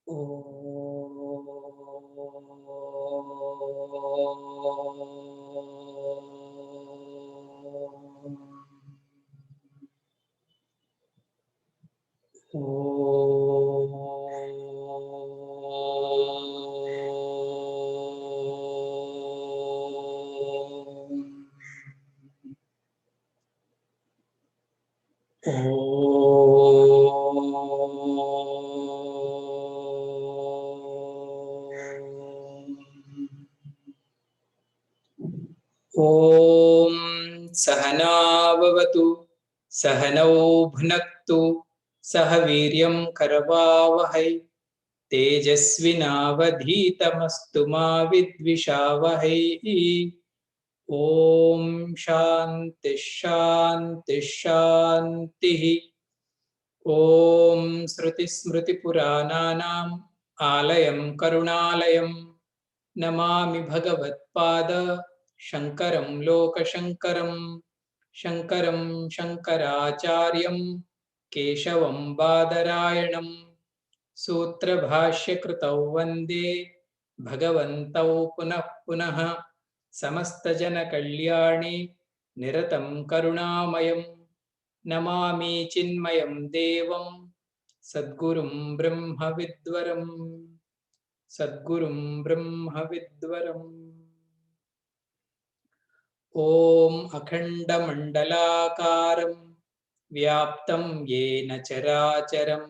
ॐ सहनाववतु सहनौ भुनक्तु सह वीर्यं करवावहै तेजस्विनावधीतमस्तु मा विद्विषावहै। ॐ शान्ति शान्ति शान्तिः। ॐ श्रुतिस्मृतिपुराणानाम् आलयं करुणालयं नमामि भगवत्पाद शङ्करं लोकशङ्करं शङ्करं शङ्कराचार्यं केशवं बादरायणं सूत्रभाष्यकृतौ वन्दे भगवन्तौ पुनः पुनः समस्तजनकल्याणे निरतं करुणामयं नमामि चिन्मयं देवं सद्गुरुं ब्रह्मविद्वरम् सद्गुरुं ब्रह्मविद्वरम्। ॐ अखण्डमण्डलाकारं व्याप्तं येन चराचरं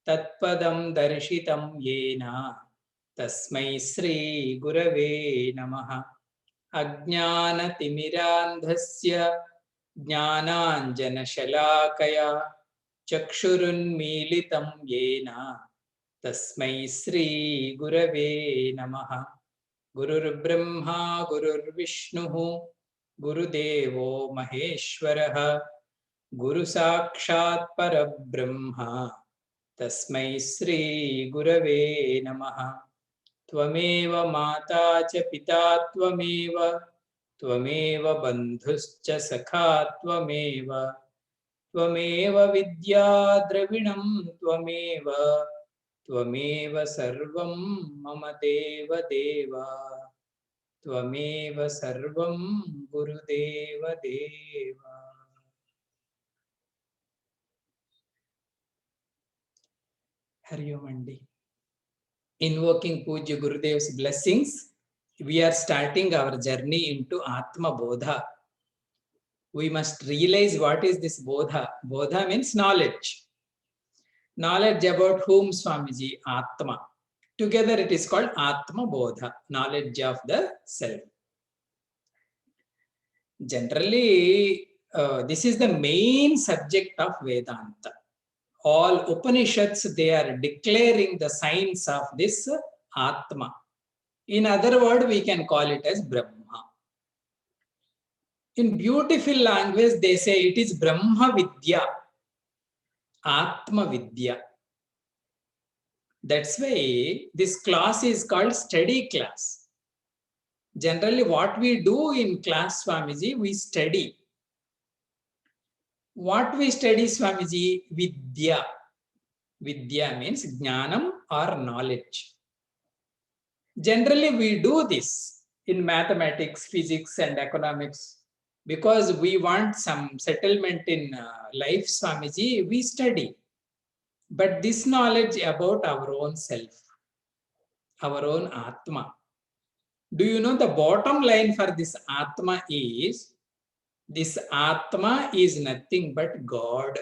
तत्पदं दर्शितं येन तस्मै श्रीगुरवे नमः। अज्ञानतिमिरान्धस्य ज्ञानाञ्जनशलाकया चक्षुरुन्मीलितं येन तस्मै श्रीगुरवे नमः। गुरुर्ब्रह्मा गुरुर्विष्णुः गुरुदेवो महेश्वरः गुरुसाक्षात् परब्रह्म तस्मै श्रीगुरवे नमः। त्वमेव माता च पिता त्वमेव त्वमेव बन्धुश्च सखा त्वमेव त्वमेव विद्या द्रविणं त्वमेव त्वमेव सर्वं मम देव देव त्वमेव सर्वं गुरुदेव देव। हरि ओम अंडी। Invoking Pujya Gurudev's blessings, we are starting our journey into Atma Bodha. We must realize what is this Bodha. Bodha means knowledge. Knowledge about whom, Swamiji? Atma. Together it is called Atma Bodha, knowledge of the self. Generally, this is the main subject of Vedanta. All Upanishads, they are declaring the science of this Atma. In other words, we can call it as Brahma. In beautiful language, they say it is Brahma Vidya, Atma Vidya. That's why this class is called study class. Generally, what we do in class, Swamiji, we study. What we study, Swamiji? Vidya. Vidya means jnanam or knowledge. Generally, we do this in mathematics, physics, and economics because we want some settlement in life, Swamiji, we study. But this knowledge about our own self, our own Atma. Do you know the bottom line for this Atma is, this Atma is nothing but God.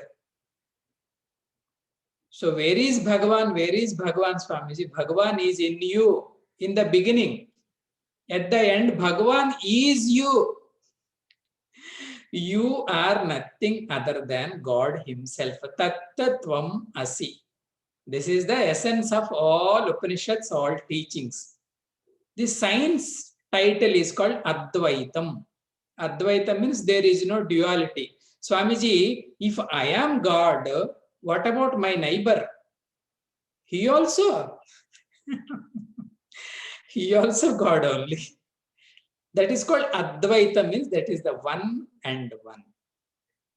So where is Bhagavan? Where is Bhagavan, Swamiji? Bhagavan is in you in the beginning. At the end, Bhagavan is you. You are nothing other than God himself. Tattatvam asi. This is the essence of all Upanishads, all teachings. This science title is called Advaitam. Advaitam means there is no duality. Swamiji, if I am God, what about my neighbor? He also, he also God only. That is called Advaita, means that is the one and one.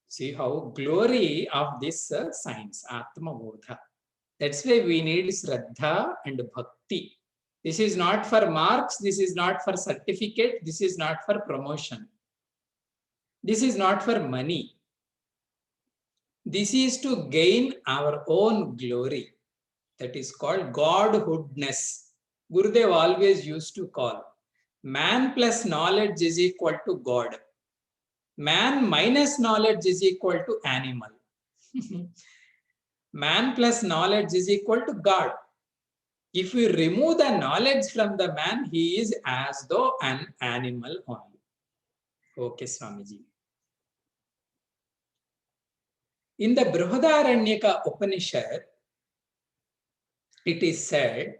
See how glory of this science, Atma Bodha. That's why we need Shraddha and Bhakti. This is not for marks, this is not for certificate, this is not for promotion. This is not for money. This is to gain our own glory. That is called Godhoodness. Gurudev always used to call. Man plus knowledge is equal to God. Man minus knowledge is equal to animal. Man plus knowledge is equal to God. If we remove the knowledge from the man, he is as though an animal only. Okay, Swamiji. In the Brihadaranyaka Upanishad, it is said,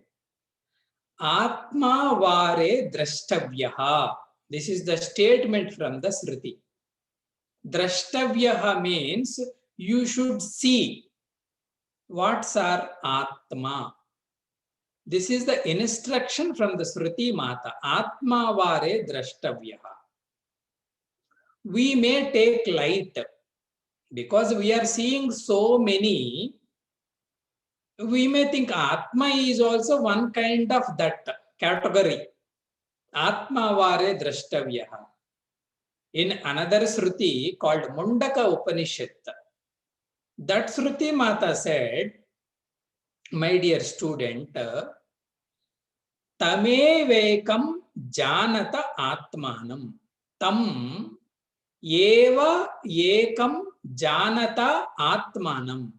Atma vare drashtavyaha. This is the statement from the Sruti. Drashtavyaha means you should see what's our Atma. This is the instruction from the Sruti Mata. Atma vare drashtavyaha. We may take light because we are seeing so many. We may think Atma is also one kind of that category. Atma vare drashtavyaha. In another Sruti called Mundaka Upanishad, that Sruti Mata said, my dear student, Tamevekam janata atmanam. Tam eva ekam janata atmanam.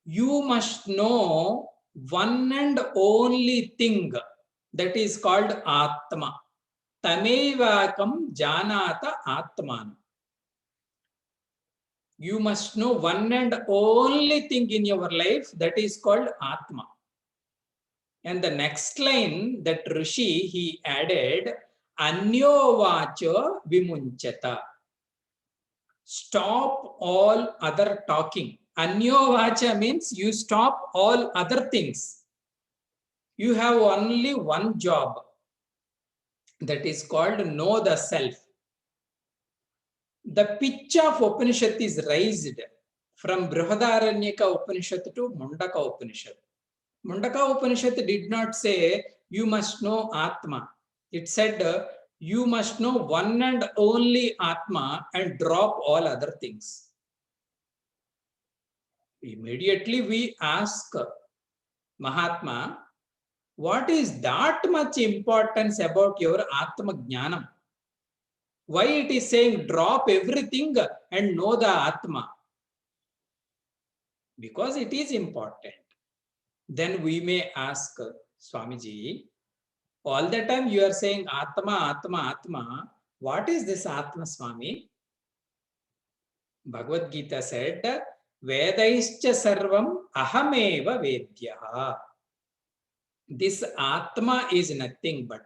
You must know one and only thing, that is called Atma. Tamevakam janata atmanam. You must know one and only thing in your life, that is called Atma. And the next line, that Rishi, he added, Anyo vacha vimunchata. Stop all other talking. Anyo vacha means you stop all other things. You have only one job, that is called know the self. The pitch of Upanishad is raised from Brihadaranyaka Upanishad to Mundaka Upanishad. Mundaka Upanishad did not say you must know Atma. It said you must know one and only Atma and drop all other things. Immediately we ask Mahatma, what is that much importance about your Atma Jnanam? Why it is saying drop everything and know the Atma? Because it is important. Then we may ask Swamiji, all the time you are saying Atma, Atma, Atma. What is this Atma, Swami? Bhagavad Gita said, Vedaischa sarvam ahameva vedyaha. This Atma is nothing but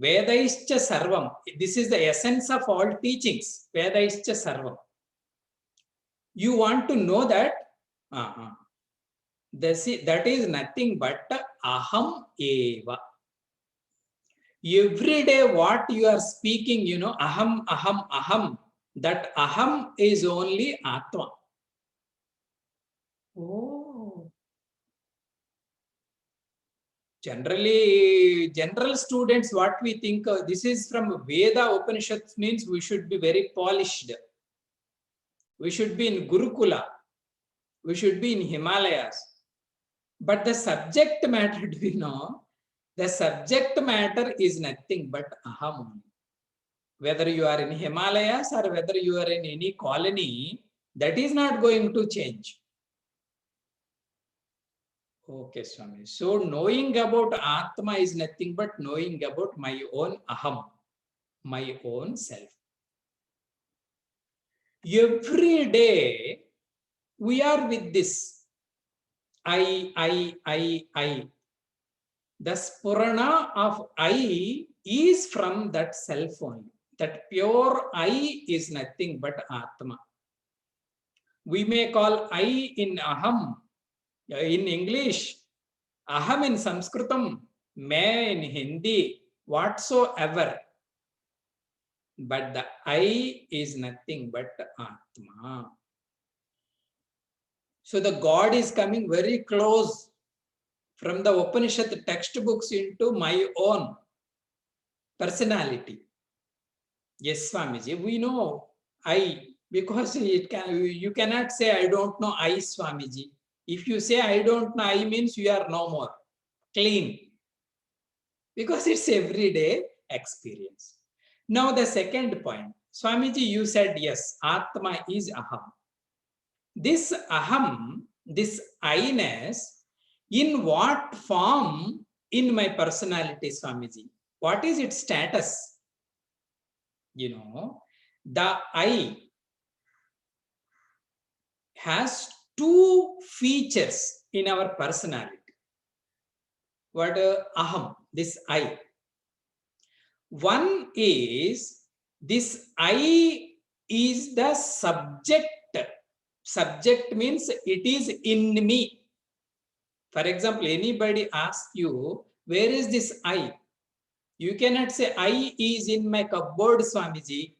Vedaischa sarvam. This is the essence of all teachings. Vedaischa sarvam. You want to know that? That is nothing but aham eva. Every day what you are speaking, aham, aham, aham. That aham is only Atma. Oh. Generally, general students, what we think, this is from Veda Upanishads, means we should be very polished. We should be in Gurukula. We should be in Himalayas. But the subject matter, do you know? The subject matter is nothing but aham only. Whether you are in Himalayas or whether you are in any colony, that is not going to change. Okay, Swami. So knowing about Atma is nothing but knowing about my own aham, my own self. Every day we are with this I. The spurana of I is from that self only. That pure I is nothing but Atma. We may call I in aham, in English, aham in Sanskritam, me in Hindi, whatsoever. But the I is nothing but Atma. So the God is coming very close from the Upanishad textbooks into my own personality. Yes, Swamiji, we know I, because you cannot say I don't know I, Swamiji. If you say I don't know I, means you are no more clean, because it's everyday experience. Now the second point, Swamiji, you said yes, Atma is Aham. This Aham, this I-ness, in what form in my personality, Swamiji? What is its status? You know, the I has two features in our personality. What Aham, this I. One is this I is the subject. Subject means it is in me. For example, anybody asks you, where is this I? You cannot say I is in my cupboard, Swamiji.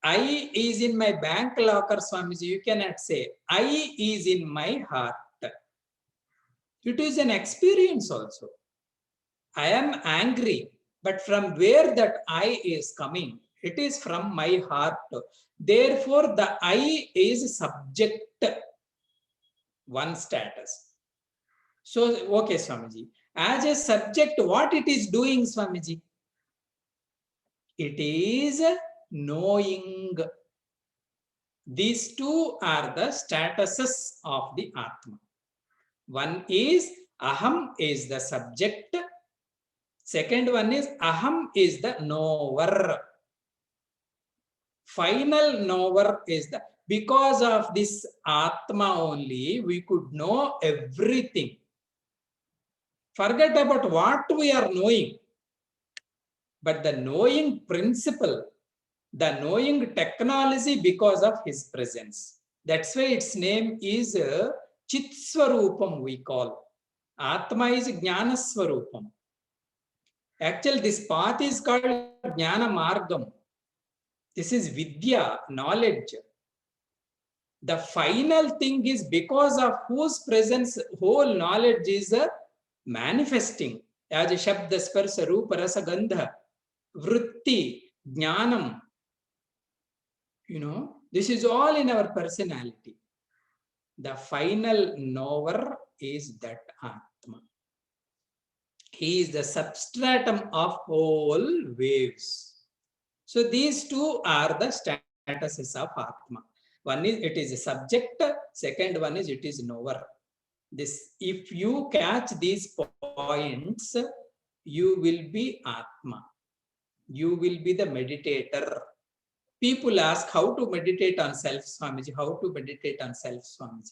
I is in my bank locker, Swamiji. You cannot say I is in my heart. It is an experience also. I am angry, but from where that I is coming, it is from my heart. Therefore, the I is subject, one status. So, okay, Swamiji. As a subject, what it is doing, Swamiji? It is knowing. These two are the statuses of the Atma. One is Aham is the subject. Second one is Aham is the knower. Final knower is the, because of this Atma only, we could know everything. Forget about what we are knowing. But the knowing principle, the knowing technology, because of his presence. That's why its name is Chitswarupam, we call. Atma is Jnana Swarupam. Actually, this path is called Jnana Margam. This is Vidya, knowledge. The final thing is because of whose presence whole knowledge is manifesting. As Shabda, Sparsa, Rupa, Rasa, Gandha, Vritti, Jnanam. You know, this is all in our personality. The final knower is that Atma. He is the substratum of whole waves. So these two are the statuses of Atma. One is it is a subject, second one is it is knower. This, if you catch these points, you will be Atma. You will be the meditator. People ask how to meditate on self, Swamiji. How to meditate on self, Swamiji?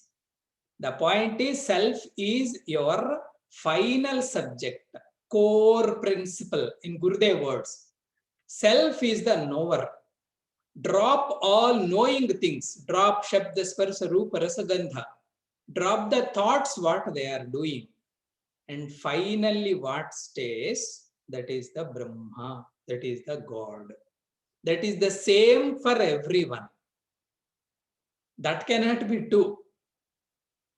The point is, self is your final subject, core principle in Gurudev words. Self is the knower. Drop all knowing things. Drop Shabda, Sparsa, Rupa, Rasa, Gandha. Drop the thoughts, what they are doing. And finally, what stays? That is the Brahma. That is the God. That is the same for everyone. That cannot be two.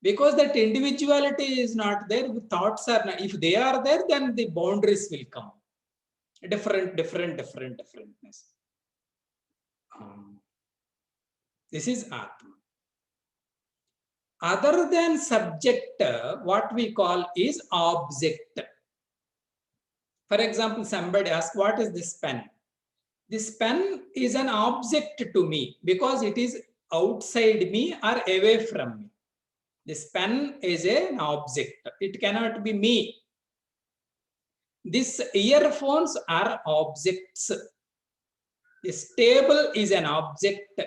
Because that individuality is not there, thoughts are not. If they are there, then the boundaries will come. Differentness. This is Atma. Other than subject, what we call is object. For example, somebody asks, what is this pen? This pen is an object to me because it is outside me or away from me. This pen is an object. It cannot be me. These earphones are objects. This table is an object.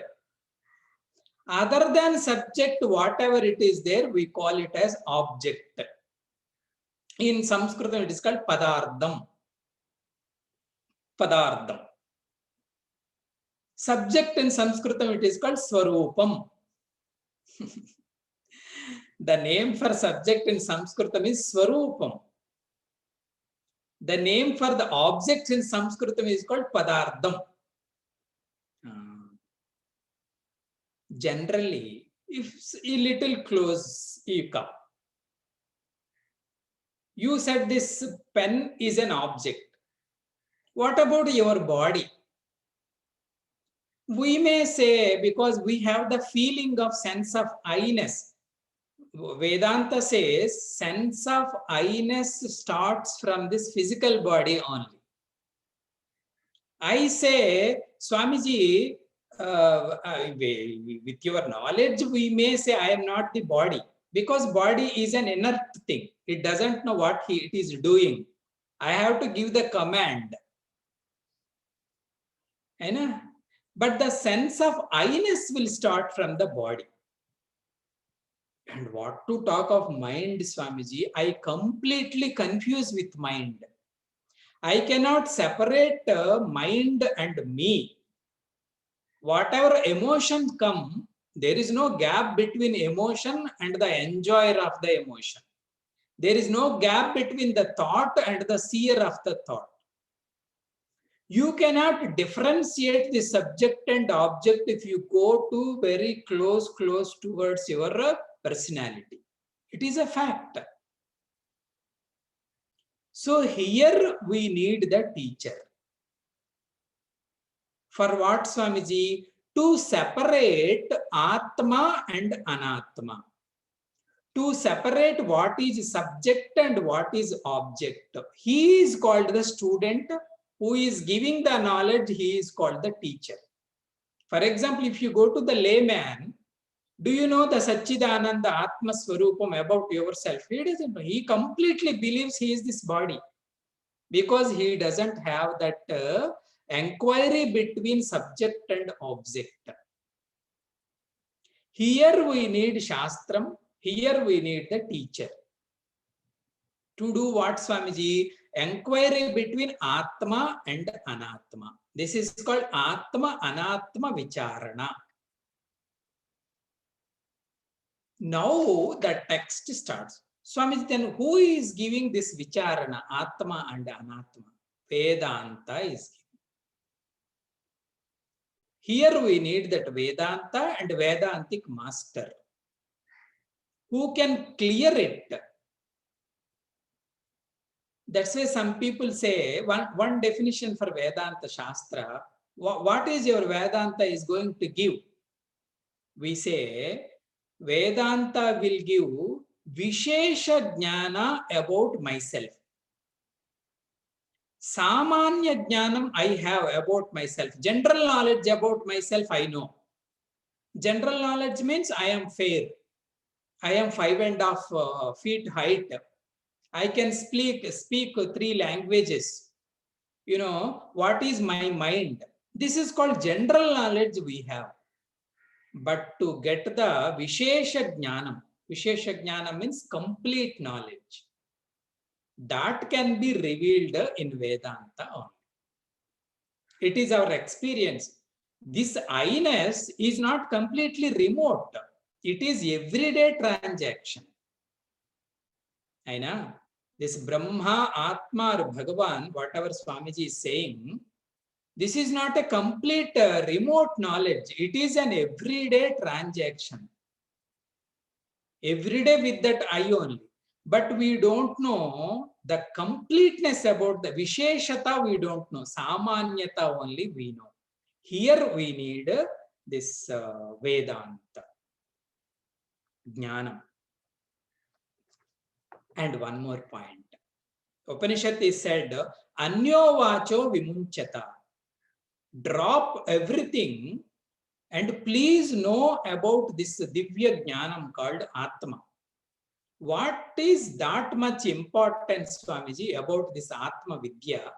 Other than subject, whatever it is there, we call it as object. In Sanskrit, it is called Padardam. Padardam. Subject in Sanskrit, it is called Swarupam. The name for subject in Sanskrit is Swarupam. The name for the object in Sanskrit is called Padardam. Generally, if a little close you come. You said this pen is an object. What about your body? We may say, because we have the feeling of sense of I-ness. Vedanta says sense of I-ness starts from this physical body only. I say, Swamiji, with your knowledge, we may say I am not the body, because body is an inert thing. It doesn't know what it is doing. I have to give the command. But the sense of I-ness will start from the body. And what to talk of mind, Swamiji? I completely confuse with mind. I cannot separate mind and me. Whatever emotions come, there is no gap between emotion and the enjoyer of the emotion. There is no gap between the thought and the seer of the thought. You cannot differentiate the subject and object if you go to very close towards your personality. It is a fact. So here we need the teacher. For what, Swamiji? To separate Atma and Anatma. To separate what is subject and what is object. He is called the student. Who is giving the knowledge, he is called the teacher. For example, if you go to the layman, do you know the Satchidananda Atma Swarupam about yourself? He doesn't know. He completely believes he is this body, because he doesn't have that inquiry between subject and object. Here we need Shastram. Here we need the teacher. To do what, Swamiji? Inquiry between Atma and Anatma. This is called Atma Anatma Vicharana. Now the text starts. Swamiji, then who is giving this Vicharana, Atma and Anatma? Vedanta is giving. Here we need that Vedanta and Vedantic master who can clear it. That's why some people say one definition for Vedanta Shastra. What is your Vedanta is going to give? We say Vedanta will give Vishesha Jnana about myself. Samanya Jnanam I have about myself. General knowledge about myself I know. General knowledge means I am fair. I am 5.5 feet height. I can speak 3 languages. You know, what is my mind? This is called general knowledge we have. But to get the Vishesha Jnanam means complete knowledge. That can be revealed in Vedanta only. It is our experience. This I-ness is not completely remote. It is everyday transaction. I know. This Brahma, Atma or Bhagavan, whatever Swamiji is saying, this is not a complete remote knowledge. It is an everyday transaction. Every day with that I only. But we don't know the completeness about the Visheshata, we don't know. Samanyata only we know. Here we need this Vedanta, Jnana. And one more point. Upanishad is said, Anyo vacho vimunchata. Drop everything and please know about this Divya Jnanam called Atma. What is that much importance, Swamiji, about this Atma Vidya?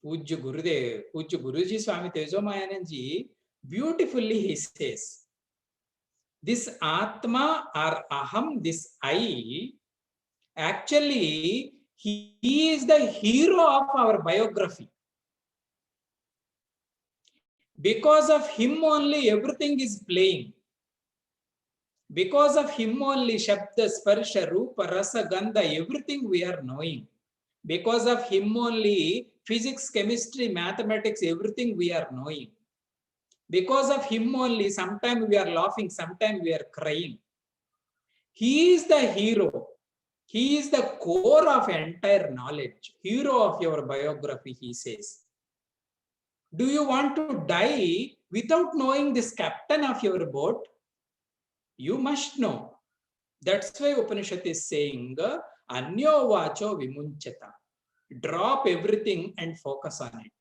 Pujya Gurudev, Pujya Guruji Swami Tejomayananji, beautifully he says, this Atma or Aham, this I, actually, he is the hero of our biography. Because of him only everything is playing. Because of him only Shabda, Sparsha, Rupa, Rasa, Gandha, everything we are knowing. Because of him only physics, chemistry, mathematics, everything we are knowing. Because of him only, sometimes we are laughing, sometimes we are crying. He is the hero. He is the core of entire knowledge, hero of your biography, he says. Do you want to die without knowing this captain of your boat? You must know. That's why Upanishad is saying, Anyo vacho vimunchata. Drop everything and focus on it.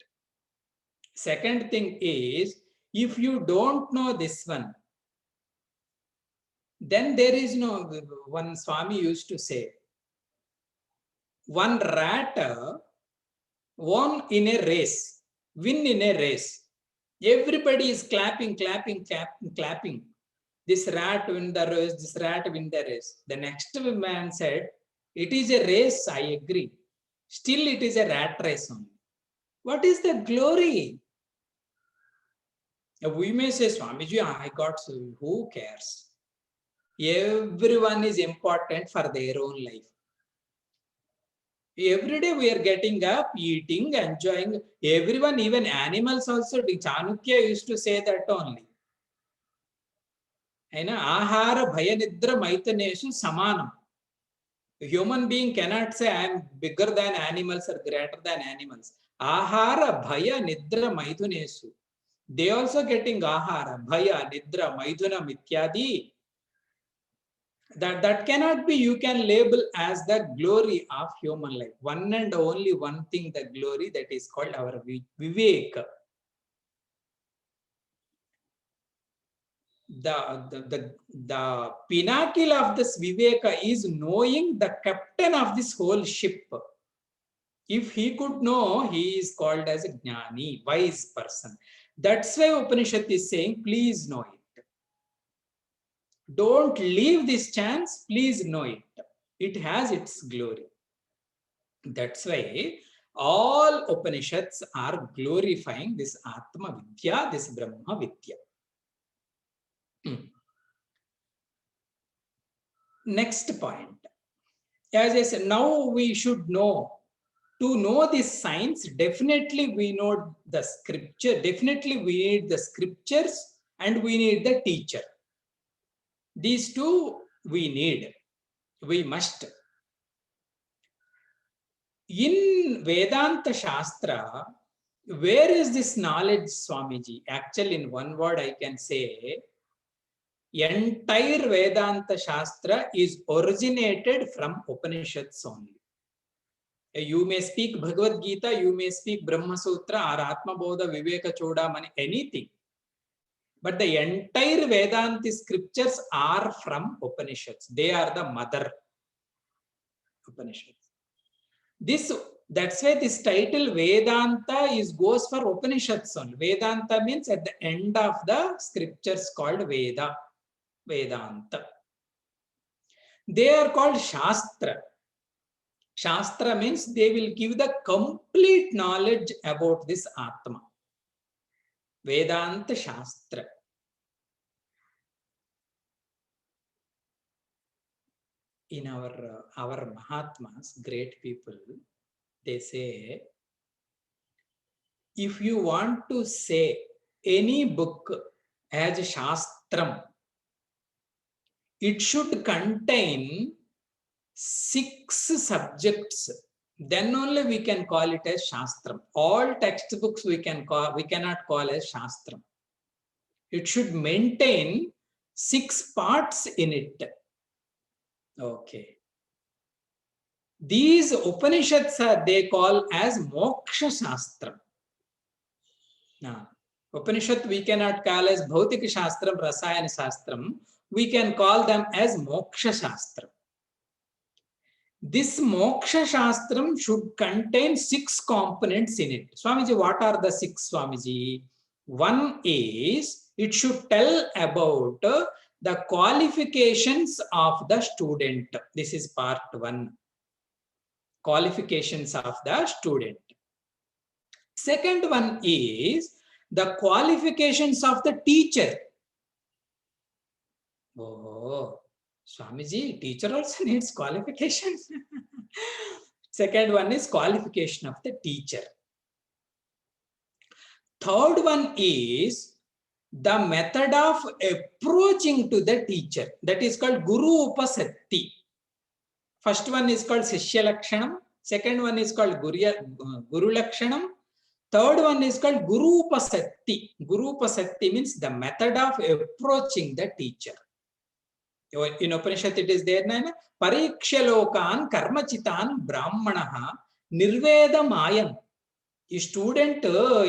Second thing is, if you don't know this one, then there is no, one Swami used to say, one rat won in a race, win in a race. Everybody is clapping, clapping, clapping, clapping. This rat win the race, this rat win the race. The next man said, it is a race, I agree. Still it is a rat race only. What is the glory? We may say, Swamiji, I got, so who cares? Everyone is important for their own life. Every day we are getting up, eating, enjoying. Everyone, even animals also. Chanukya used to say that only. Ahara bhaya nidra maitaneshu samanam. A human being cannot say I am bigger than animals or greater than animals. Ahara bhaya nidra maituneshu. They also getting ahara, bhaya, nidra, maiduna, mityadi. That cannot be, you can label as the glory of human life. One and only one thing, the glory, that is called our vivek. The pinnacle of this viveka is knowing the captain of this whole ship. If he could know, he is called as a jnani, wise person. That's why Upanishad is saying, please know it. Don't leave this chance, please know it. It has its glory. That's why all Upanishads are glorifying this Atma Vidya, this Brahma Vidya. Next point. As I said, now we should know. To know this science, definitely we know the scripture. Definitely we need the scriptures and we need the teacher. These two we need. We must. In Vedanta Shastra, where is this knowledge, Swamiji? Actually, in one word, I can say, entire Vedanta Shastra is originated from Upanishads only. You may speak Bhagavad Gita, you may speak Brahma Sutra or Atma Bodha, Viveka Chodamani, anything. But the entire Vedanta scriptures are from Upanishads. They are the mother Upanishads. That's why this title Vedanta goes for Upanishads only. Vedanta means at the end of the scriptures called Veda, Vedanta. They are called Shastra. Shastra means they will give the complete knowledge about this Atma. Vedanta Shastra. In our Mahatmas, great people, they say, if you want to say any book as Shastram, it should contain 6 subjects. Then only we can call it as Shastram. All textbooks we cannot call as Shastram. It should maintain 6 parts in it. Okay. These Upanishads they call as Moksha Shastram. Now, Upanishad we cannot call as Bhautika Shastram, Rasayana Shastram. We can call them as Moksha Shastram. This Moksha Shastram should contain 6 components in it. Swamiji, what are the 6, Swamiji? One is, it should tell about the qualifications of the student. This is part 1. Qualifications of the student. Second one is the qualifications of the teacher. Oh, Swamiji, teacher also needs qualifications. Second one is qualification of the teacher. Third one is the method of approaching to the teacher, that is called Guru Upasatti. First one is called Shishya Lakshanam, second one is called Guru Lakshanam, third one is called Guru Upasatti. Guru Upasatti means the method of approaching the teacher. In Upanishad it is there, Parikshalokan Karmachitan Brahmanaha Nirvedamayan. ఈ student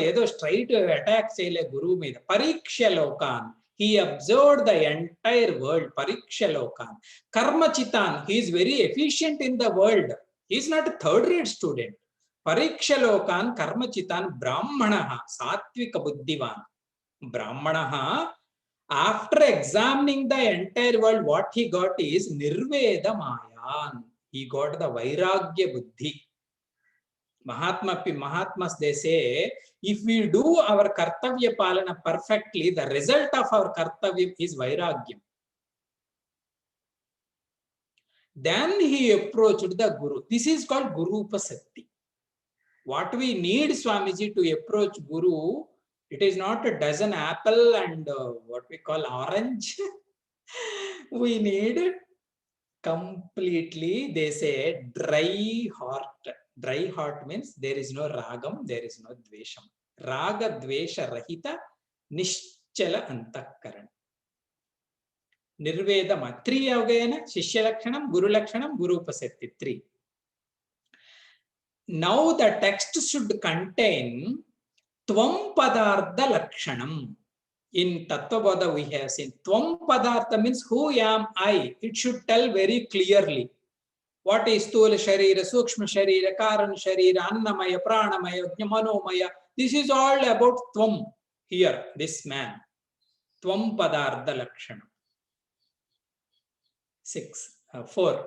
ఏదో straight attack చేయలే గురువు మీద. పరీక్షలోకాన్, he observed the entire world. Parikshalokan Karmachitan, he is very efficient in the world. He is not a third rate student. Parikshalokan Karmachitan Brahmanaha, Satvika Buddhivan. Brahmanaha, after examining the entire world, what he got is Nirvedamayan. He got the Vairagya Buddhi. Mahatmas, they say, if we do our kartavya palana perfectly, the result of our kartavya is vairagyam. Then he approached the Guru. This is called Guru Upasatti. What we need, Swamiji, to approach Guru, it is not a dozen apple and what we call orange. We need completely, they say, dry heart. Dry heart means there is no ragam, there is no dvesham. Raga dvesha rahita nischala antakaran. Nirvedama. 3 avagayana, Shishya Lakshanam, Guru Lakshanam, Guru Upasatti. 3. Now the text should contain Tvam Padartha Lakshanam. In Tattvabodha we have seen Tvam Padartha means who am I. It should tell very clearly. What is Sthula Sharira, Sukshma Sharira, Karan Sharira, Annamaya, Pranamaya, Manomaya? This is all about Tvam here, this man. Tvam Padartha Lakshanam. 4.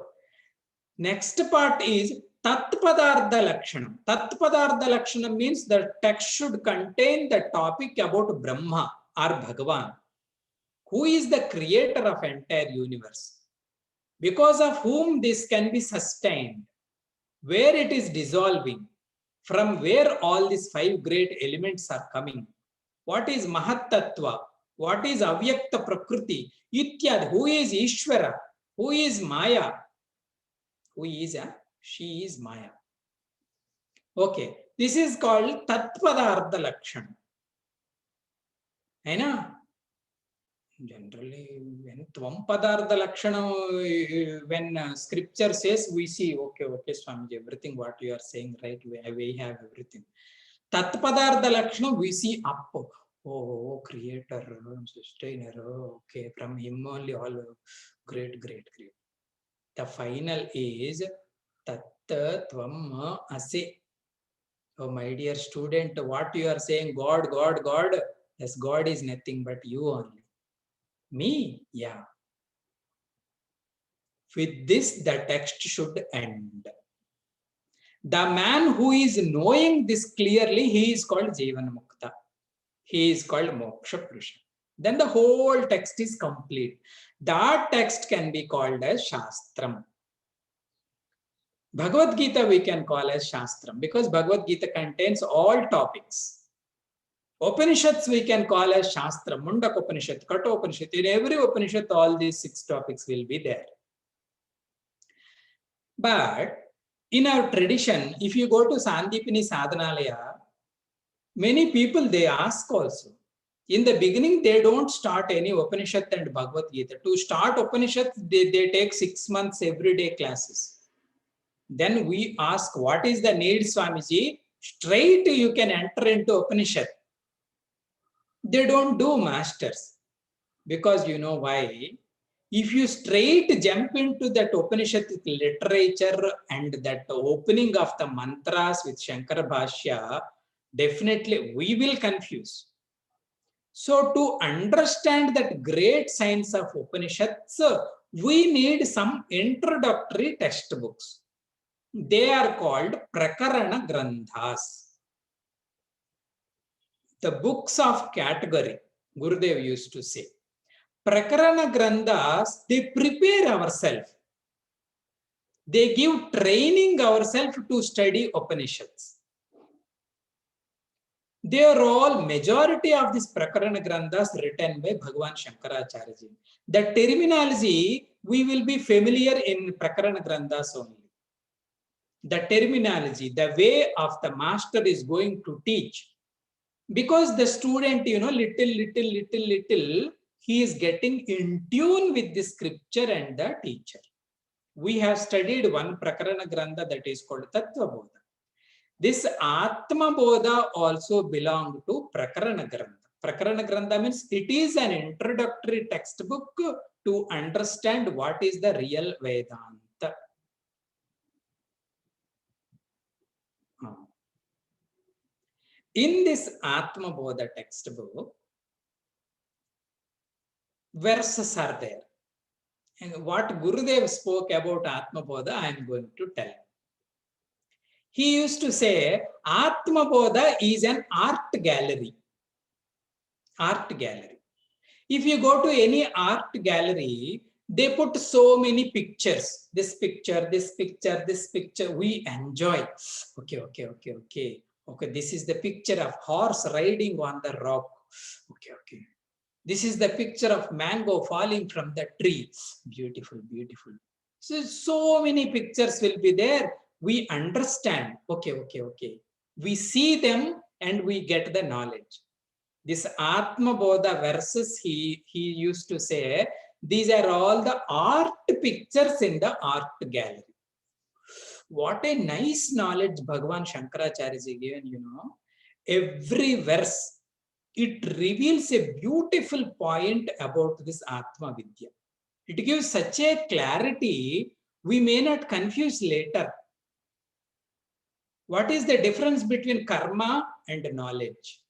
Next part is Tat Padartha Lakshanam. Tat Padartha Lakshanam means the text should contain the topic about Brahma or Bhagavan. Who is the creator of entire universe? Because of whom this can be sustained, where it is dissolving, from where all these 5 great elements are coming. What is Mahat Tattva? What is Avyakta Prakriti? Ityad. Who is Ishvara? Who is Maya? Who is she is Maya. Okay, this is called Tattvadartha Lakshanam. Aina? Generally, when Tvam Padartha Lakshanam, when scripture says, we see, okay, Swamiji, everything what you are saying, right, we have everything. Tat Padartha Lakshanam, we see up. Oh, creator, sustainer, okay, from him only all great. The final is Tat Tvam Ase. Oh, my dear student, what you are saying, God. Yes, God is nothing but you only. Me? Yeah. With this, the text should end. The man who is knowing this clearly, he is called Jivana Mukta. He is called Moksha Purusha. Then the whole text is complete. That text can be called as Shastram. Bhagavad Gita we can call as Shastram because Bhagavad Gita contains all topics. Upanishads we can call as Shastra, Mundak Upanishad, Katha Upanishad. In every Upanishad, all these 6 topics will be there. But in our tradition, if you go to Sandipini Sadhanalaya, many people they ask also. In the beginning, they don't start any Upanishad and Bhagavad Gita. To start Upanishad, they take 6 months everyday classes. Then we ask, what is the need, Swamiji? Straight you can enter into Upanishad. They don't do masters. Because you know why? If you straight jump into that Upanishad literature and that opening of the mantras with Shankara Bhashya, definitely we will confuse. So to understand that great science of Upanishads, we need some introductory textbooks. They are called Prakarana Grandhas. The books of category, Gurudev used to say. Prakarana Grandhas, they prepare ourselves. They give training ourselves to study Upanishads. They are all, majority of these Prakarana Granthas written by Bhagavan Shankaracharya ji. The terminology we will be familiar in Prakarana Granthas only. The terminology, the way of the master is going to teach. Because the student, little, he is getting in tune with the scripture and the teacher. We have studied one Prakarana Grantha that is called Tattva Bodha. This Atma Bodha also belongs to Prakarana Grantha. Prakarana Grantha means it is an introductory textbook to understand what is the real Vedanta. In this Atma Bodha textbook, verses are there. And what Gurudev spoke about Atma Bodha, I am going to tell. He used to say, Atma Bodha is an art gallery. Art gallery. If you go to any art gallery, they put so many pictures. This picture, this picture, this picture. We enjoy. Okay. This is the picture of horse riding on the rock. Okay. This is the picture of mango falling from the tree. Beautiful. So many pictures will be there. We understand. Okay. We see them and we get the knowledge. This Atma Bodha verses, he used to say, these are all the art pictures in the art gallery. What a nice knowledge Bhagavan Shankaracharya ji given, Every verse, it reveals a beautiful point about this Atma Vidya. It gives such a clarity, we may not confuse later. What is the difference between karma and knowledge?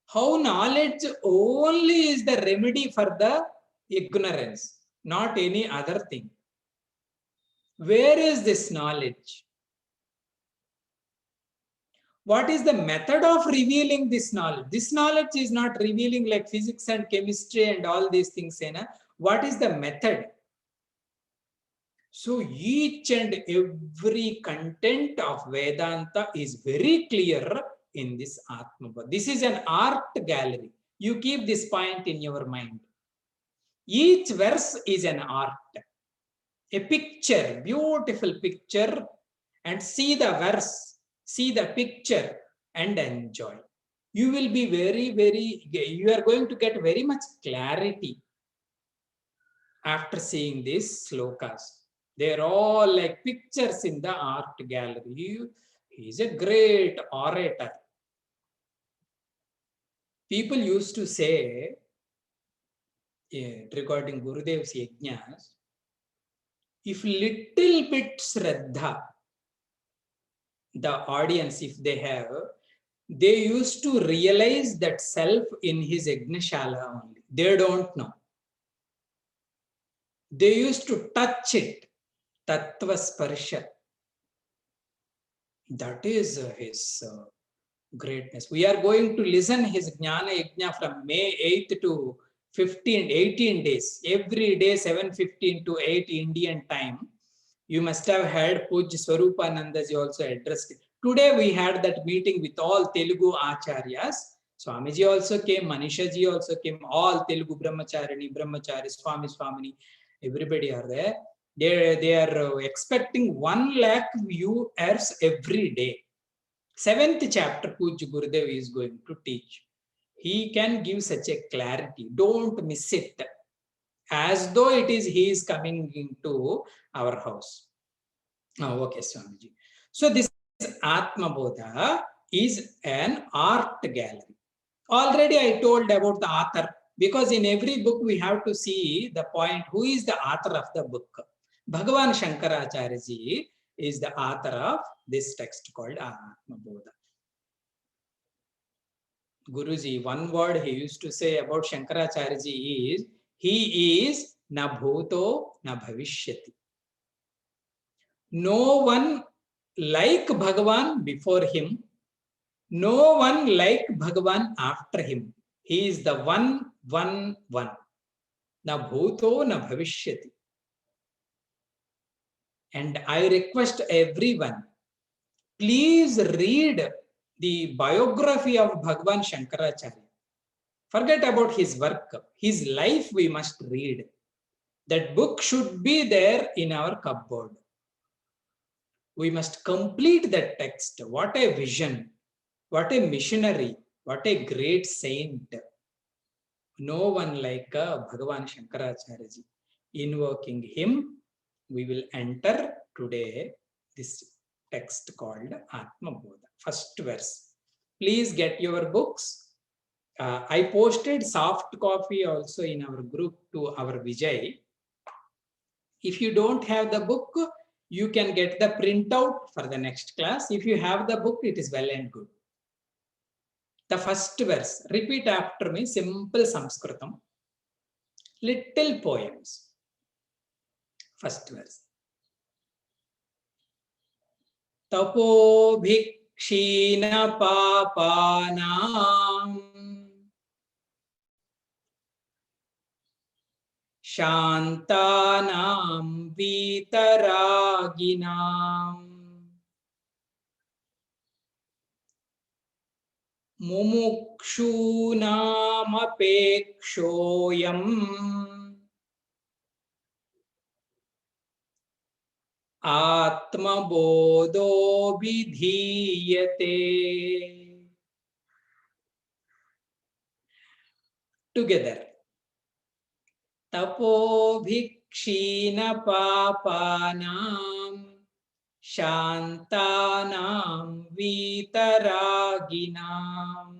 How knowledge only is the remedy for the ignorance, not any other thing. Where is this knowledge? What is the method of revealing this knowledge? This knowledge is not revealing like physics and chemistry and all these things. What is the method? So each and every content of Vedanta is very clear in this Atma Bodha. This is an art gallery. You keep this point in your mind. Each verse is an art. A picture, beautiful picture, and see the verse, see the picture and enjoy. You will be you are going to get very much clarity after seeing these slokas. They're all like pictures in the art gallery. He is a great orator. People used to say, regarding Gurudev's yajnas, if little bit Shraddha, the audience, if they have, they used to realize that self in his Yajnashala only. They don't know. They used to touch it. Tattva Sparsha. That is his greatness. We are going to listen his Jnana Yajna from May 8th to 18 days. Every day 7:15 to 8 Indian time. You must have heard Puj Swarupanandaji also addressed it. Today we had that meeting with all Telugu Acharyas. Swamiji also came, Manishaji also came, all Telugu Brahmachari, Swamini, everybody are there. They are expecting 1 lakh viewers every day. 7th chapter Puj Gurudev is going to teach. He can give such a clarity. Don't miss it. As though he is coming into our house. Okay, Swamiji. So this Atma Bodha is an art gallery. Already I told about the author, because in every book we have to see the point, who is the author of the book. Bhagavan Shankaracharya ji is the author of this text called Atma Bodha. Guruji, one word he used to say about Shankaracharya ji is, he is na bhuto na bhavishyati. No one like Bhagavan before him, no one like Bhagavan after him. He is the one. Na bhuto na bhavishyati. And I request everyone, please read the biography of Bhagavan Shankaracharya. Forget about his work, his life we must read. That book should be there in our cupboard. We must complete that text. What a vision, what a missionary, what a great saint. No one like Bhagavan Shankaracharya ji. Invoking him, we will enter today this text called Atma Bodha. First verse. Please get your books. I posted soft copy also in our group to our Vijay. If you don't have the book, you can get the printout for the next class. If you have the book, it is well and good. The first verse, repeat after me, simple Sanskritam, little poems. First verse. Tapo bhikshina papanam shantanam vitaraginam mumukshunam apekshoyam Atma bodho vidhiyate. Together. Tapo bhikshina papanam shantanam vitaraginam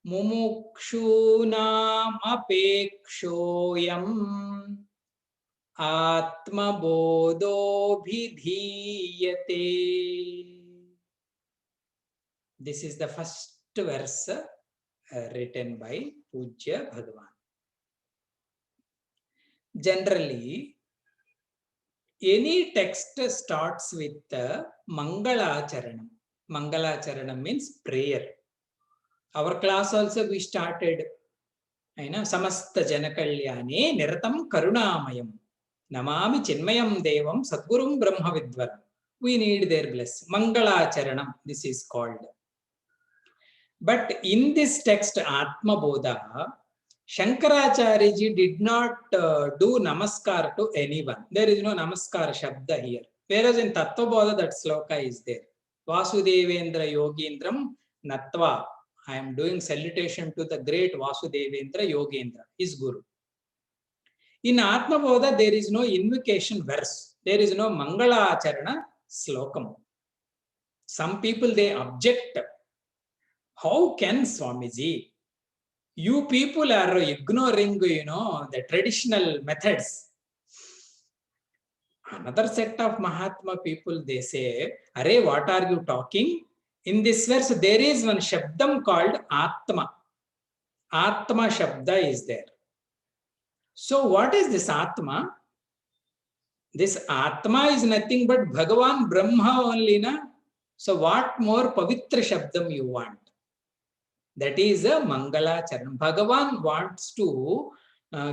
mumukshunam apekshoyam Atma bodho vidhiyate. This is the first verse written by Pujya Bhagavan. Generally, any text starts with Mangalacharanam. Mangalacharanam means prayer. Our class also we started Samasta Janakalyane Niratam Karunamayam. Namami Chinmayam Devam Sadgurum Brahma Vidvaram. We need their blessing. Mangalacharanam, this is called. But in this text, Atma Bodha, Shankaracharya ji did not do namaskar to anyone. There is no namaskar shabda here. Whereas in Tattva Bodha, that sloka is there. Vasudevendra Yogindram Natva. I am doing salutation to the great Vasudevendra Yogendra, his guru. In Atma Bodha, there is no invocation verse. There is no Mangala Acharana slokam. Some people, they object. How can Swamiji? You people are ignoring, the traditional methods. Another set of Mahatma people, they say, Arey, what are you talking? In this verse, there is one Shabdam called Atma. Atma Shabda is there. So what is this Atma? This Atma is nothing but Bhagavan Brahma only, na? So what more Pavitra Shabdam you want? That is a Mangala Charan. Bhagavan wants to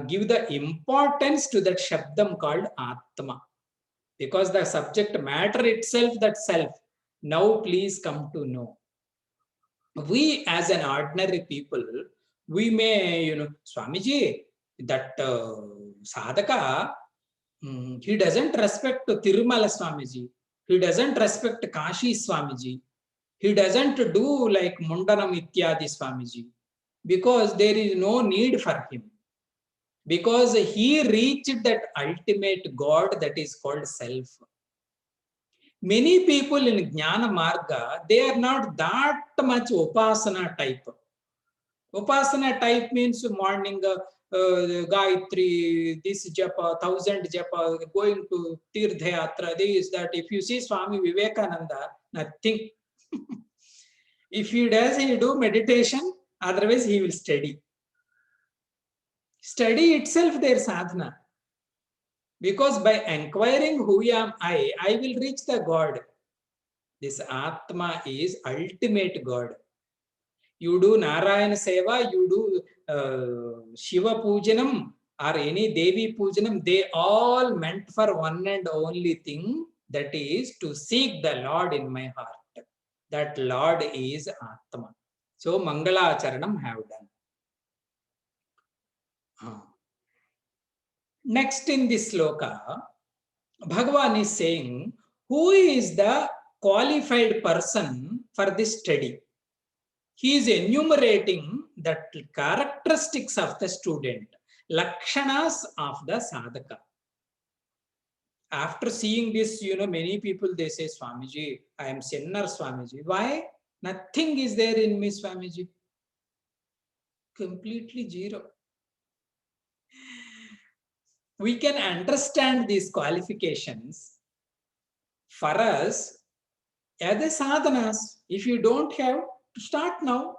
give the importance to that Shabdam called Atma. Because the subject matter itself, that self. Now please come to know. We as an ordinary people, we may, Swamiji, that sadhaka, he doesn't respect Tirumala Swamiji. He doesn't respect Kashi Swamiji. He doesn't do like Mundanam Ityadi Swamiji. Because there is no need for him. Because he reached that ultimate God that is called self. Many people in Jnana Marga, they are not that much Upasana type. Upasana type means morning Gayatri, this japa, 1000 japa, going to Tirtha Yatra. There is that if you see Swami Vivekananda, nothing. If he does, he do meditation, otherwise he will study. Study itself their sadhana. Because by inquiring who am I will reach the God. This Atma is ultimate God. You do Narayana Seva, you do Shiva Pujanam or any Devi Pujanam, they all meant for one and only thing, that is to seek the Lord in my heart. That Lord is Atma. So Mangala Charanam have done. Next in this sloka, Bhagavan is saying, who is the qualified person for this study? He is enumerating the characteristics of the student, lakshanas of the sadhaka. After seeing this, many people, they say, Swamiji, I am sinner, Swamiji. Why? Nothing is there in me, Swamiji. Completely zero. We can understand these qualifications for us as sadhanas. If you don't have, to start now.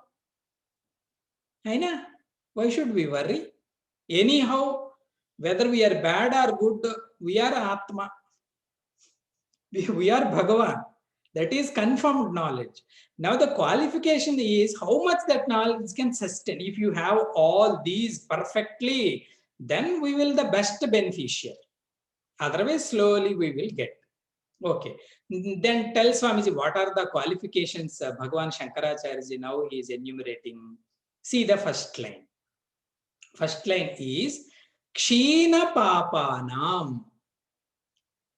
Why should we worry? Anyhow, whether we are bad or good, we are Atma. We are Bhagavan. That is confirmed knowledge. Now the qualification is how much that knowledge can sustain. If you have all these perfectly, then we will the best beneficiary. Otherwise, slowly we will get. Okay. Then tell Swamiji, what are the qualifications Bhagavan Shankaracharya now he is enumerating. See the first line. First line is Kshina Papanam.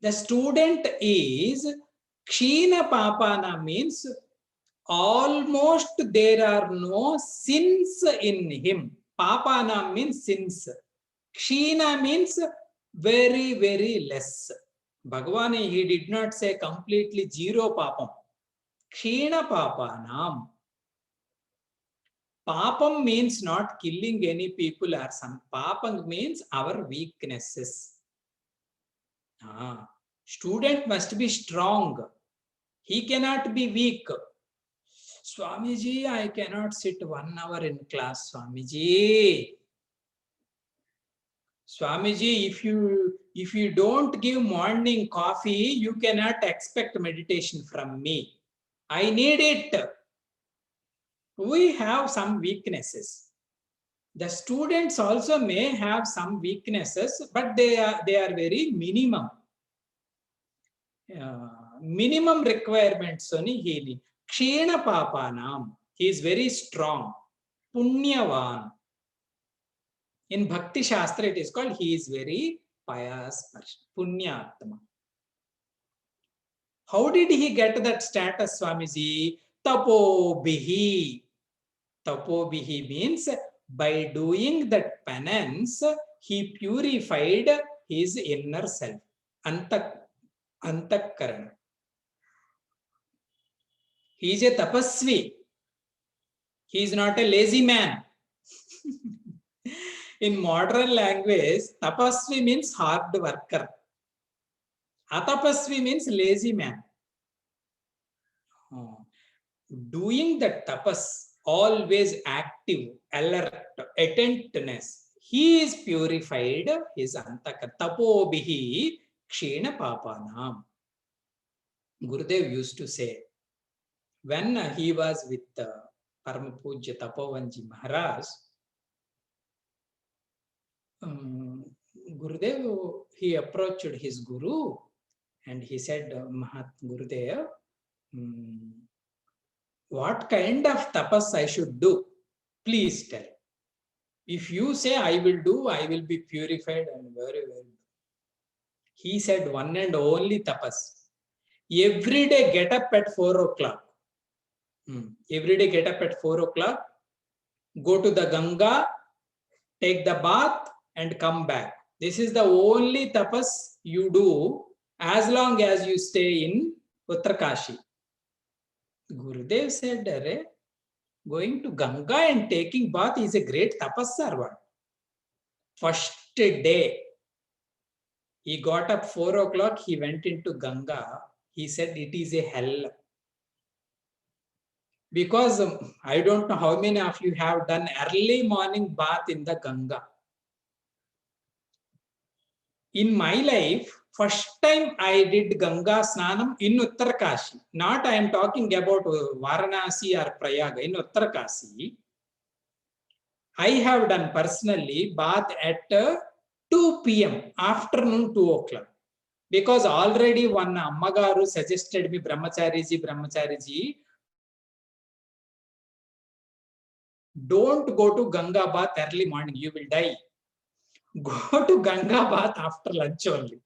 The student is Kshina Papana, means almost there are no sins in him. Papana means sins. Kshina means very, very less. Bhagavan, he did not say completely zero papam. Kshina Papanam. Papam means not killing any people or some. Papam means our weaknesses. Student must be strong. He cannot be weak. Swamiji, I cannot sit 1 hour in class, Swamiji. Swamiji, if you don't give morning coffee, you cannot expect meditation from me. I need it. We have some weaknesses. The students also may have some weaknesses, but they are very minimum. Minimum requirements only healing. Kshena Papanam. He is very strong. Punyavan. In Bhakti Shastra, it is called he is very pious person. Punyatma. How did he get that status, Swamiji? Tapobihi. Tapobihi means by doing that penance, he purified his inner self. Antakarana. He is a tapasvi. He is not a lazy man. In modern language, tapasvi means hard worker. Atapasvi means lazy man. Doing the tapas, always active, alert, attentiveness. He is purified, his antakara. Tapobihi kshena papanam. Gurudev used to say, when he was with Parama Pujya Tapovanji Maharaj, Gurudev, he approached his guru and he said, Mahat Gurudev, what kind of tapas I should do? Please tell. If you say I will do, I will be purified and very well. He said one and only tapas. Every day get up at 4 o'clock. Every day get up at 4 o'clock, go to the Ganga, take the bath and come back. This is the only tapas you do as long as you stay in Uttarakashi. Gurudev said, going to Ganga and taking bath is a great tapas or what? First day, he got up 4 o'clock, he went into Ganga. He said it is a hell. Because I don't know how many of you have done early morning bath in the Ganga. In my life, first time I did Ganga Snanam in Uttarakashi. Not I am talking about Varanasi or Prayaga. In Uttarakashi, I have done personally bath at 2 p.m. afternoon 2 o'clock. Because already one Ammagaru suggested me Brahmachariji, Don't go to Ganga bath early morning, you will die. Go to Ganga bath after lunch only,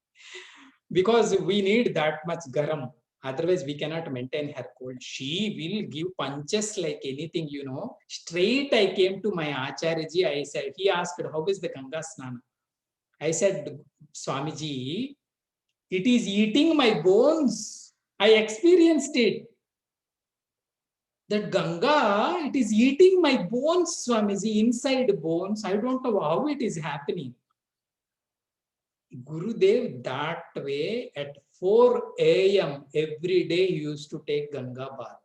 because we need that much garam. Otherwise, we cannot maintain her cold. She will give punches like anything, you know. Straight I came to my Acharyaji. I said, he asked, how is the Ganga Snana? I said, Swamiji, it is eating my bones. I experienced it. That Ganga, it is eating my bones, Swamiji, inside bones. I don't know how it is happening. Gurudev that way at 4 a.m. every day he used to take Ganga bath.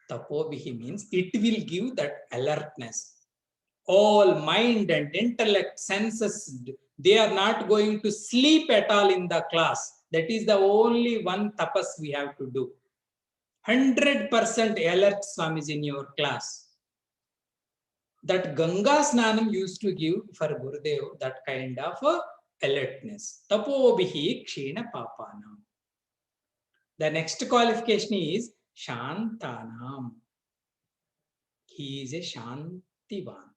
Tapovihi means it will give that alertness. All mind and intellect, senses, they are not going to sleep at all in the class. That is the only one tapas we have to do. 100% alert Swamiji in your class. That Ganga Snanam used to give for Gurudev that kind of alertness. Tapobihi kshina papanam. The next qualification is Shantanam. He is a Shantivan,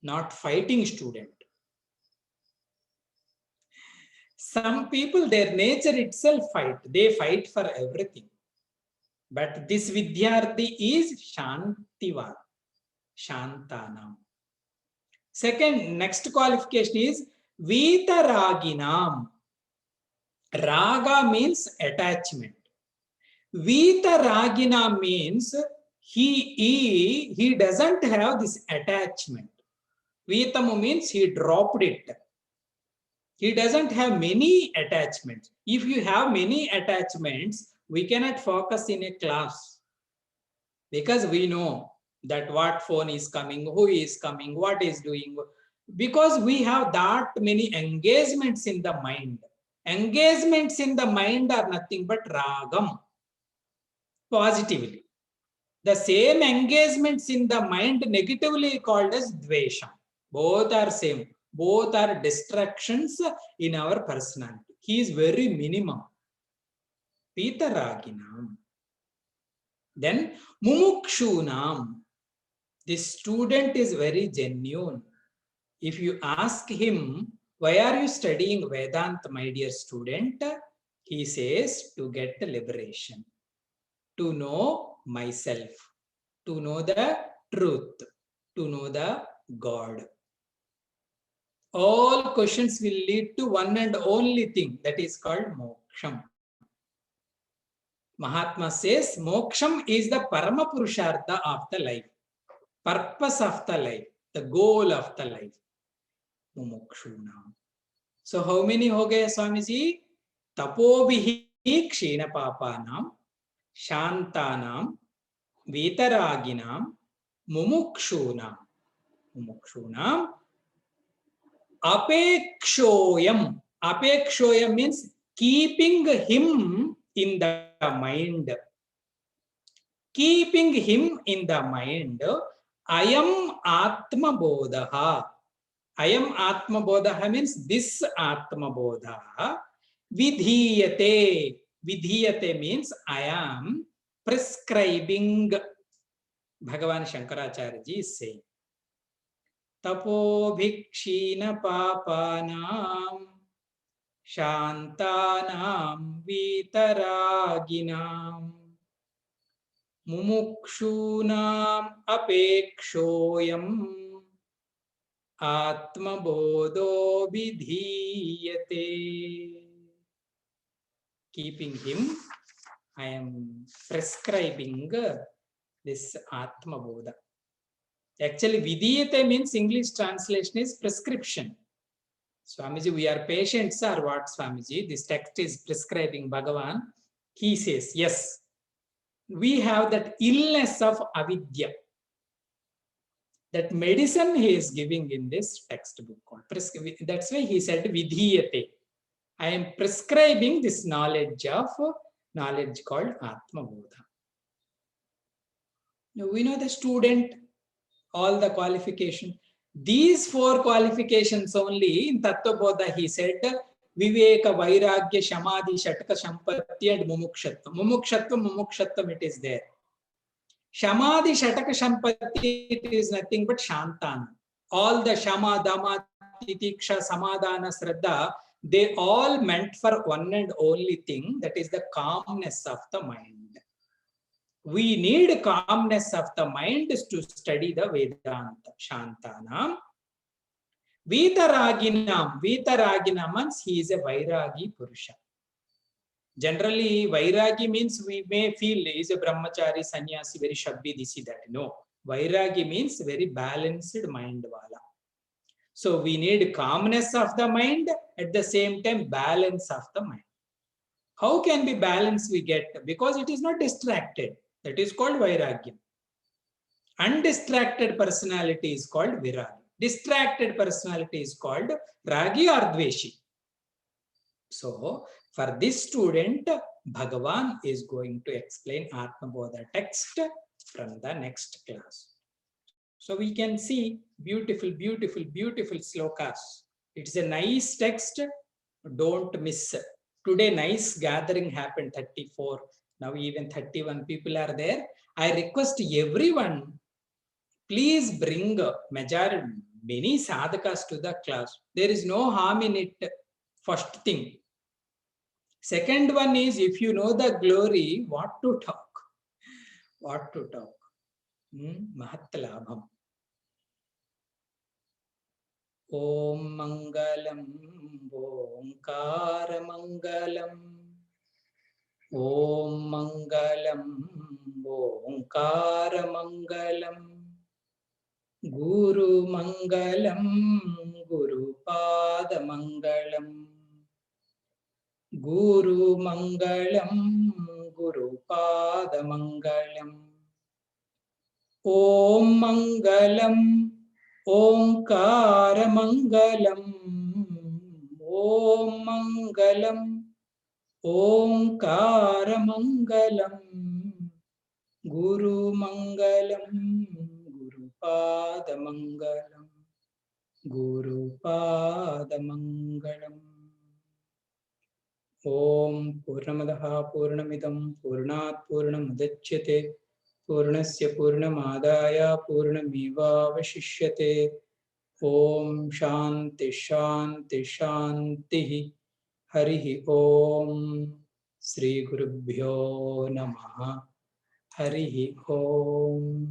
not fighting student. Some people, their nature itself fight. They fight for everything. But this Vidyarthi is Shantivan. Shantanam. Second, next qualification is Vitaraginam. Raga means attachment. Vitaragina means he doesn't have this attachment. Vitamu means he dropped it. He doesn't have many attachments. If you have many attachments, we cannot focus in a class, because we know that what phone is coming, who is coming, what is doing, because we have that many engagements in the mind. Engagements in the mind are nothing but ragam, positively. The same engagements in the mind negatively called as dvesham. Both are same. Both are distractions in our personality. He is very minimum. Pitaraginam. Then mumukshunam. This student is very genuine. If you ask him, why are you studying Vedanta, my dear student? He says, to get liberation, to know myself, to know the truth, to know the God. All questions will lead to one and only thing, that is called moksham. Mahatma says, moksham is the parama purushartha of the life, purpose of the life, the goal of the life. Mumukshunam. So how many ho gaye, Swamiji? Tapobihi kshina papanam, shantanam, vitaraginam, mumukshunam. Mumukshunam. Apekshoyam. Apekshoyam means keeping him in the mind. Keeping him in the mind. Ayam atma bodha. Ayam atma bodha means this atma bodha. Vidhiyate. Vidhiyate means I am prescribing. Bhagavan Shankaracharya ji is saying. Tapobhikshina papanam shantanam vitaraginam mumukshunam apekshoyam atmabodho vidhiyate. Keeping him, I am prescribing this atmabodha. Actually, vidhiyate means English translation is prescription. Swamiji, we are patients or what, Swamiji? This text is prescribing Bhagavan. He says, yes, we have that illness of avidya. That medicine he is giving in this textbook. That's why he said vidhiyate. I am prescribing this knowledge called Atma Bodha. Now we know the student, all the qualification. These 4 qualifications only in Tattva Bodha he said, Viveka, Vairagya, Shamadhi, Shataka, Sampatti and Mumukshatvam. Mumukshatvam it is there. Shamadi Shataka Sampatti, it is nothing but Shantana. All the Shama, Dama, Titiksha, Samadhana, Shraddha, they all meant for one and only thing, that is the calmness of the mind. We need calmness of the mind to study the Vedanta. Shantanam. Vitaraginam. Vitaraginam means he is a Vairagi Purusha. Generally, Vairagi means we may feel he is a Brahmachari, Sannyasi, very shabby, this, that. No. Vairagi means very balanced mind wala. So we need calmness of the mind, at the same time balance of the mind. How can be balance we get? Because it is not distracted. That is called Vairagya. Undistracted personality is called Viragi. Distracted personality is called Ragi or Dveshi. So for this student, Bhagavan is going to explain Atma Bodha text from the next class. So we can see beautiful, beautiful, beautiful slokas. It's a nice text. Don't miss. Today, nice gathering happened, 34. Now even 31 people are there. I request everyone, please bring majority, many sadhakas to the class. There is no harm in it, first thing. Second one is, if you know the glory, what to talk? What to talk? Mahatlabham. Om Mangalam, Omkara Mangalam. Om Mangalam, Omkara Mangalam. Guru Mangalam, Guru Pada Mangalam. Guru Mangalam, Guru Pada Mangalam. Om Mangalam, Omkara Mangalam. Om Mangalam, Omkara Mangalam. Guru Mangalam, Guru Pada Mangalam. Guru Pada Mangalam. Om Purnamadaha Purnamidam Purnat Purnamudachyate Purnasya Purnamadaya Purnameva Vashishyate. Om Shanti Shanti Shanti. Harihi Om. Sri Gurubhyo Namaha. Harihi Om.